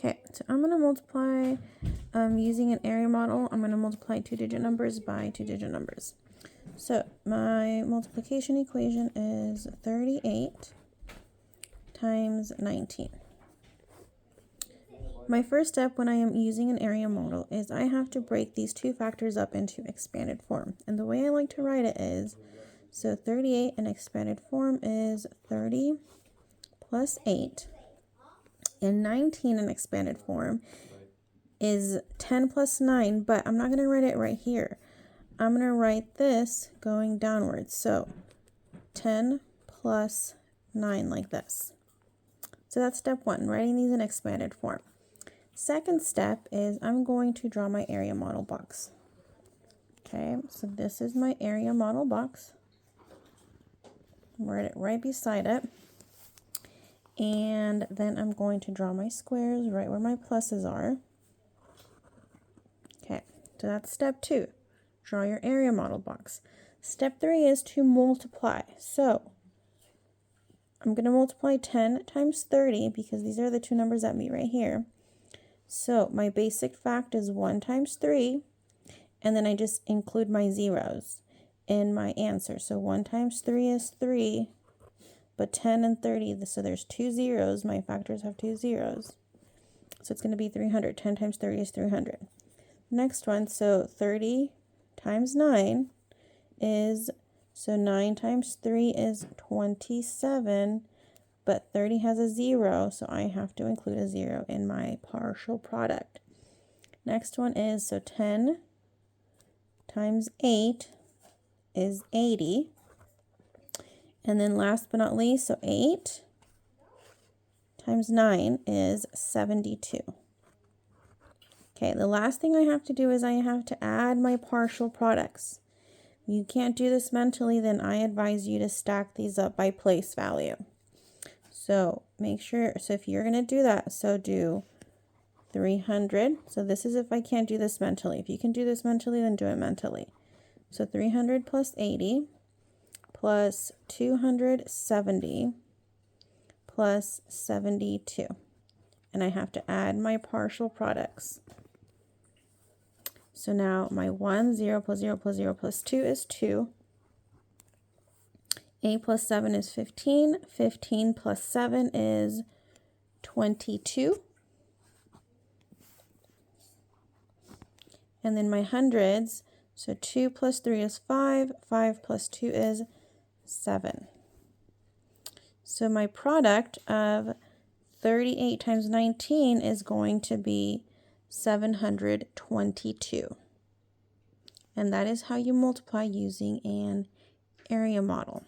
Okay, so I'm going to multiply using an area model. I'm going to multiply two-digit numbers by two-digit numbers. So my multiplication equation is 38 times 19. My first step when I am using an area model is I have to break these two factors up into expanded form. And the way I like to write it is, so 38 in expanded form is 30 plus 8. And 19 in expanded form is 10 plus 9, but I'm not going to write it right here. I'm going to write this going downwards. So 10 plus 9 like this. So that's step one, writing these in expanded form. Second step is I'm going to draw my area model box. Okay, so this is my area model box. Write it right beside it. And then I'm going to draw my squares right where my pluses are. Okay, so that's step two. Draw your area model box. Step three is to multiply. So I'm going to multiply 10 times 30 because these are the two numbers that meet right here. So my basic fact is 1 times 3, and then I just include my zeros in my answer. So 1 times 3 is 3, but 10 and 30, so there's two zeros. My factors have two zeros. So it's going to be 300. 10 times 30 is 300. Next one, so 30 times 9 is, so 9 times 3 is 27, but 30 has a 0, so I have to include a 0 in my partial product. Next one is, so 10 times 8 is 80. And then last but not least, so 8 times 9 is 72. Okay, the last thing I have to do is I have to add my partial products. If you can't do this mentally, then I advise you to stack these up by place value. So make sure, so if you're going to do that, so do 300. So this is if I can't do this mentally. If you can do this mentally, then do it mentally. So 300 plus 80 plus 270 plus 72. And I have to add my partial products. So now my 1, 0 plus 0 plus 0 plus 2 is 2. 8 plus 7 is 15. 15 plus 7 is 22. And then my hundreds, so 2 plus 3 is 5. 5 plus 2 is 7. So my product of 38 times 19 is going to be 722. And that is how you multiply using an area model.